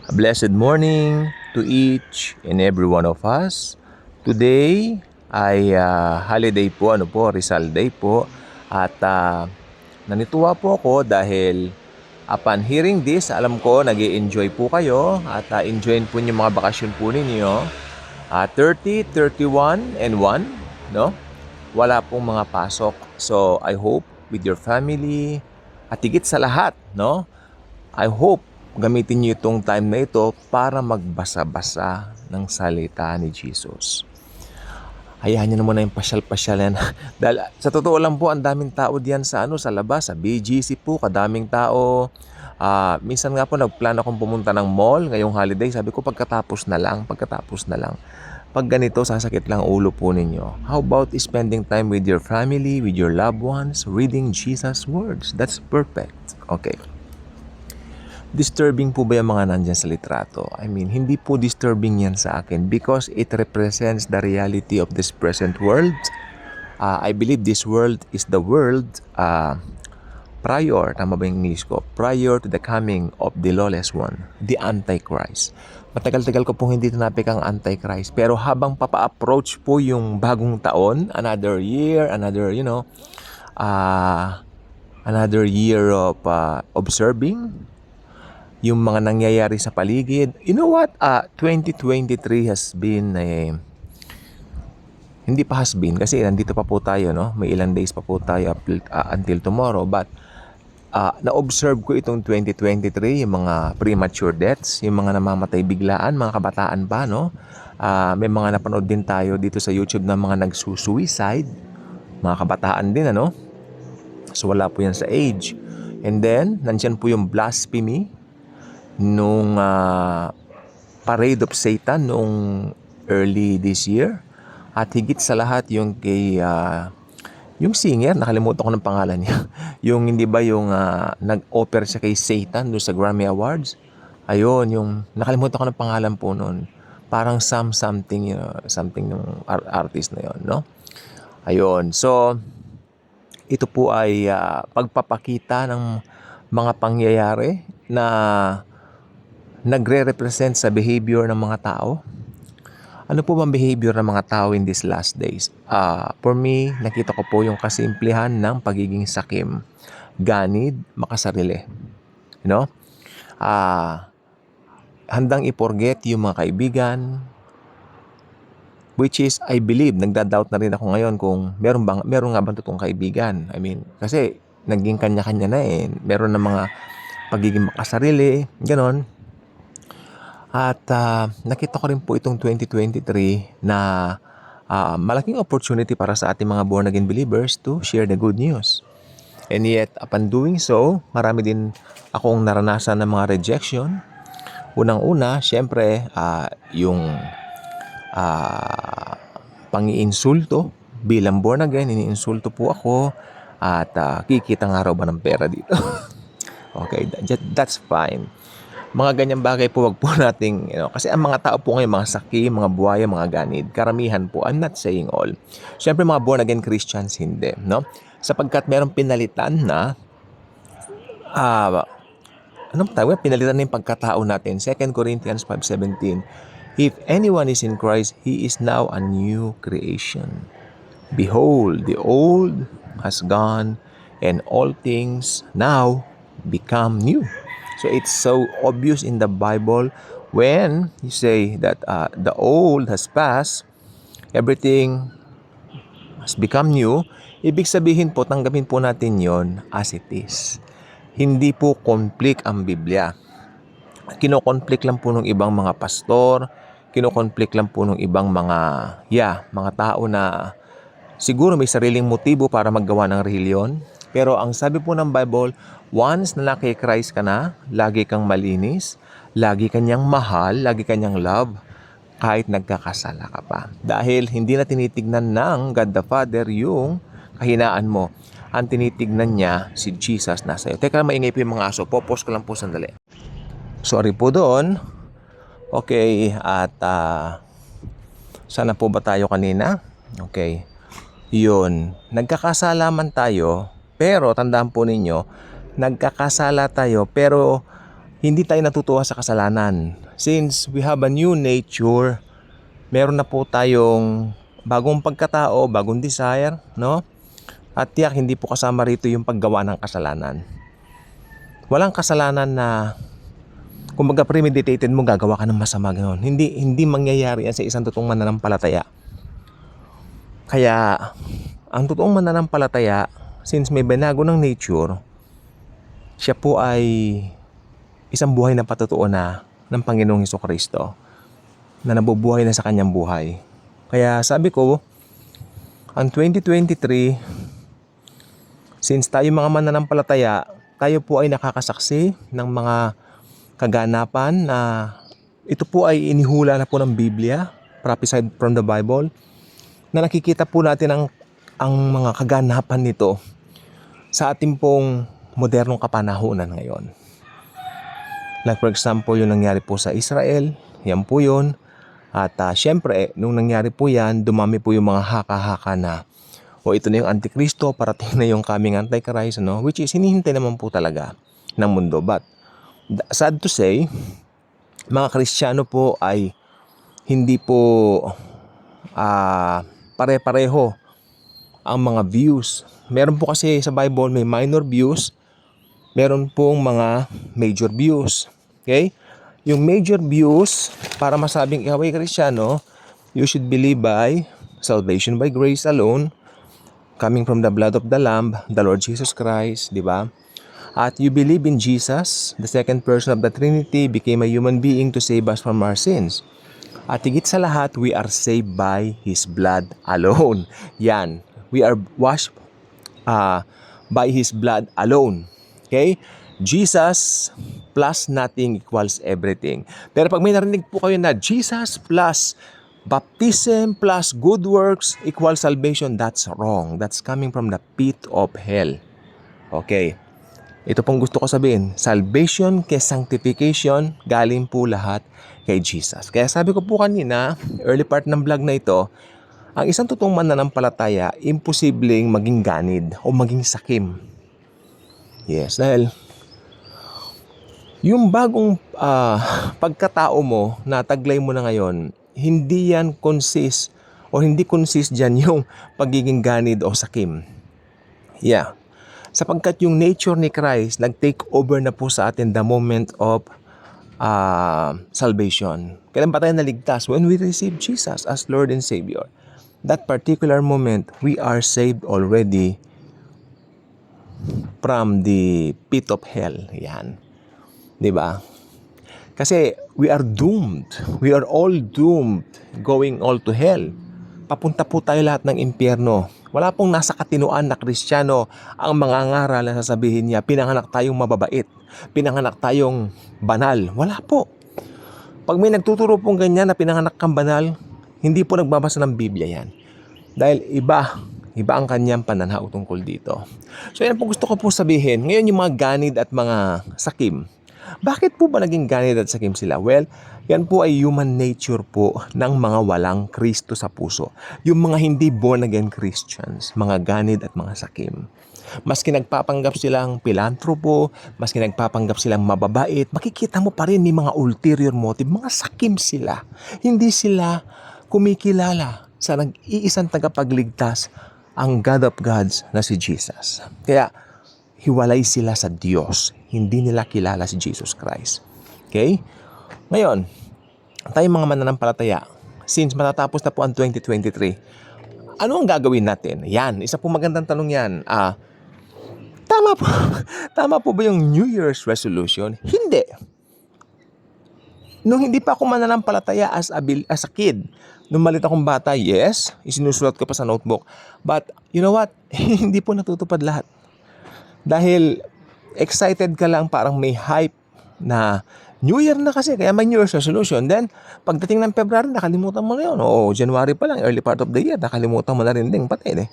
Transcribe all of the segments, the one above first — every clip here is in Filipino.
A blessed morning to each and every one of us. Today ay holiday po, Rizal Day po. At nanituwa po ako dahil upon hearing this, alam ko nag-i-enjoy po kayo at enjoyin po yung mga bakasyon po ninyo. 30, 31, and 1, no? Wala pong mga pasok. So I hope with your family at higit sa lahat, no? I hope gamitin niyo itong time na ito para magbasa-basa ng salita ni Jesus. Hayaan niyo na muna yung pasyal-pasyal yan. Dahil sa totoo lang po, ang daming tao diyan sa labas, sa BGC po, kadaming tao. Minsan nga po nagplano akong pumunta ng mall ngayong holiday. Sabi ko pagkatapos na lang. Pag ganito, sasakit lang ulo po ninyo. How about spending time with your family, with your loved ones, reading Jesus' words? That's perfect. Okay. Disturbing po ba yung mga nandyan sa litrato? I mean, hindi po disturbing yan sa akin because it represents the reality of this present world. I believe this world is the world prior, tama ba yung English ko? Prior to the coming of the lawless one, the Antichrist. Matagal-tagal ko pong hindi tinapik ang Antichrist. Pero habang papa-approach po yung bagong taon, another year, another year of observing yung mga nangyayari sa paligid. You know what? 2023 has been hindi pa has been kasi nandito pa po tayo, no? May ilang days pa po tayo until tomorrow. But na-observe ko itong 2023, yung mga premature deaths, yung mga namamatay biglaan, mga kabataan pa, no? May mga napanood din tayo dito sa YouTube na mga nagsusuicide, mga kabataan din, ano? So wala po yan sa age. And then, nandyan po yung blasphemy, nung Parade of Satan nung early this year. At higit sa lahat yung kay yung singer, nakalimutan ko ng pangalan niya. Yung hindi ba yung nag-offer siya kay Satan doon sa Grammy Awards. Ayun, yung nakalimutan ko ng pangalan po noon. Parang something, something ng artist na yon, no? Ayun. So ito po ay pagpapakita ng mga pangyayari na nagre-represent sa behavior ng mga tao. Ano po bang behavior ng mga tao in these last days? For me, nakita ko po yung kasimplihan ng pagiging sakim, ganid, makasarili. You know? Handang i-forget yung mga kaibigan, which is, I believe, nagda-doubt na rin ako ngayon kung meron nga bang totoong kaibigan. I mean, kasi naging kanya-kanya na eh. Meron na mga pagiging makasarili, ganon. At nakita ko rin po itong 2023 na malaking opportunity para sa ating mga born again believers to share the good news. And yet, upon doing so, marami din akong naranasan ng mga rejection. Unang-una, syempre, yung pang-iinsulto. Bilang born again, iniinsulto po ako at kikita nga raw ba ng pera dito? Okay, that's fine. Mga ganyang bagay po, wag po nating, kasi ang mga tao po ngayon, mga saki, mga buhaya, mga ganid, karamihan po, I'm not saying all. Siyempre mga born again Christians, hindi, no? Sapagkat merong pinalitan na, pinalitan na yung pagkatao natin. 2 Corinthians 5:17, if anyone is in Christ, he is now a new creation. Behold, the old has gone, and all things now become new. So it's so obvious in the Bible when you say that the old has passed, everything has become new. Ibig sabihin po, tanggapin po natin yon as it is. Hindi po conflict ang Biblia. Kino-conflict lang po ng ibang mga pastor, kino-conflict lang po ng ibang mga tao na siguro may sariling motibo para maggawa ng reliyon. Pero ang sabi po ng Bible, once na kay Christ ka na, lagi kang malinis, lagi kanyang mahal, lagi kanyang love, kahit nagkakasala ka pa. Dahil hindi na tinitignan ng God the Father yung kahinaan mo. Ang tinitignan niya si Jesus na sa'yo. Teka, maingay po yung mga aso. Popos ko lang po sandali. Sorry po doon. Okay, at sana po ba tayo kanina? Okay. Yun. Nagkakasala man tayo, pero tandaan po ninyo, nagkakasala tayo, pero hindi tayo natutuwa sa kasalanan. Since we have a new nature, meron na po tayong bagong pagkatao, bagong desire, no? At tiyak hindi po kasama rito yung paggawa ng kasalanan. Walang kasalanan na kumbaga premeditated mo gagawa ka ng masama ganoon. Hindi mangyayari yan sa isang totoong mananampalataya. Kaya ang totoong mananampalataya, since may binago ng nature, siya po ay isang buhay na patotoo na ng Panginoong Hesukristo na nabubuhay na sa kanyang buhay. Kaya sabi ko, ang 2023, since tayo mga mananampalataya, tayo po ay nakakasaksi ng mga kaganapan na ito po ay inihula na po ng Biblia, prophesied from the Bible, na nakikita po natin ang mga kaganapan nito sa ating pong modernong kapanahunan ngayon. Like for example, yung nangyari po sa Israel, yan po yun. At syempre, nung nangyari po yan, dumami po yung mga haka-haka na ito na yung Antikristo, parating na yung coming Antichrist, no? Which is hinihintay naman po talaga ng mundo. But sad to say, mga Kristiyano po ay hindi po pare-pareho ang mga views. Meron po kasi sa Bible may minor views, meron pong mga major views. Okay? Yung major views, para masabing ikaw ay Kristiyano, you should believe by salvation by grace alone, coming from the blood of the Lamb, the Lord Jesus Christ, di ba? At you believe in Jesus, the second person of the Trinity, became a human being to save us from our sins. At higit sa lahat, we are saved by His blood alone. Yan. We are washed by His blood alone. Okay? Jesus plus nothing equals everything. Pero pag may narinig po kayo na Jesus plus baptism plus good works equals salvation, that's wrong. That's coming from the pit of hell. Okay. Ito pong gusto ko sabihin, salvation kay sanctification, galing po lahat kay Jesus. Kaya sabi ko po kanina, early part ng vlog na ito, ang isang totoong mananampalataya, imposibleng maging ganid o maging sakim. Yes, dahil yung bagong pagkatao mo na taglay mo na ngayon, hindi yan consist o hindi consist dyan yung pagiging ganid o sakim. Yeah. Sapagkat yung nature ni Christ nag-take over na po sa atin the moment of salvation. Kailan ba tayo naligtas? When we receive Jesus as Lord and Savior. That particular moment, we are saved already from the pit of hell. Yan. Diba? Kasi we are doomed. We are all doomed going all to hell. Papunta po tayo lahat ng impyerno. Wala pong nasa katinuan na Kristiyano ang mangangaral na sasabihin niya, pinanganak tayong mababait, pinanganak tayong banal. Wala po. Pag may nagtuturo pong ganyan na pinanganak kang banal, hindi po nagbabasa ng Biblia yan. Dahil iba ang kanyang pananaw tungkol dito. So yan po gusto ko po sabihin. Ngayon yung mga ganid at mga sakim. Bakit po ba naging ganid at sakim sila? Well, yan po ay human nature po ng mga walang Kristo sa puso. Yung mga hindi born again Christians, mga ganid at mga sakim. Maski nagpapanggap silang pilantropo, maski nagpapanggap silang mababait, makikita mo pa rin may mga ulterior motive, mga sakim sila. Hindi sila kumikilala sa nag-iisang tagapagligtas, ang God of Gods na si Jesus. Kaya, hiwalay sila sa Diyos. Hindi nila kilala si Jesus Christ. Okay? Ngayon, tayong mga mananampalataya, since matatapos na po ang 2023, ano ang gagawin natin? Yan, isa po magandang tanong yan. Tama po ba yung New Year's resolution? Hindi. Nung hindi pa ako mananampalataya as a kid, nung malit akong bata, yes, isinusulat ko pa sa notebook. But, you know what? Hindi po natutupad lahat. Dahil excited ka lang, parang may hype na New Year na kasi, kaya may New Year's resolution. Then, pagdating ng February, nakalimutan mo na yun. Oo, January pa lang, early part of the year, nakalimutan mo na rin din, patay eh.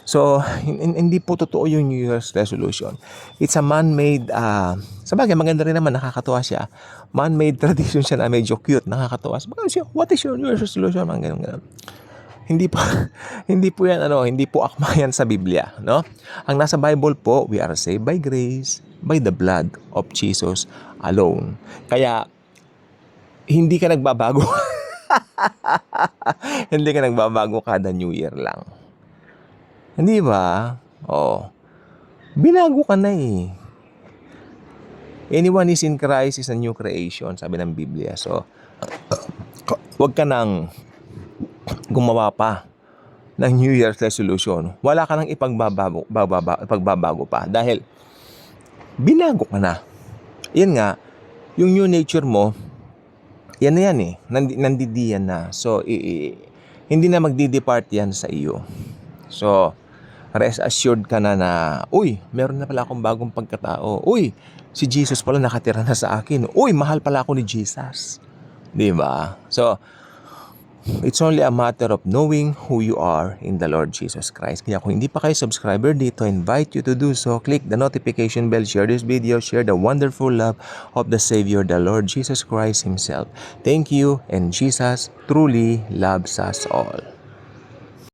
So, hindi po totoo yung New Year's resolution. It's a man-made, sabagay, maganda rin naman, nakakatuwa siya. Man-made tradition siya na medyo cute, nakakatuwa. Sabagay siya, what is your New Year's resolution? Mga ganun. Hindi po hindi po 'yan hindi po akma 'yan sa Biblia, no? Ang nasa Bible po, we are saved by grace, by the blood of Jesus alone. Kaya hindi ka nagbabago. Hindi ka nagbabago kada New Year lang. Hindi ba? Oh, binago ka na eh. Anyone is in Christ is a new creation, sabi ng Biblia. So, wag ka nang gumawa pa ng New Year's resolution. Wala ka nang ipagbabago pa dahil binago ka na. Yan nga, yung new nature mo, yan na yan eh. Nandidiyan na. So, hindi na magdi-depart yan sa iyo. So, rest assured ka na uy, meron na pala akong bagong pagkatao. Uy, si Jesus pala nakatira na sa akin. Uy, mahal pala ako ni Jesus. Di ba? So, it's only a matter of knowing who you are in the Lord Jesus Christ. Kaya kung hindi pa kayo subscriber dito, I invite you to do so. Click the notification bell, share this video, share the wonderful love of the Savior, the Lord Jesus Christ Himself. Thank you, and Jesus truly loves us all.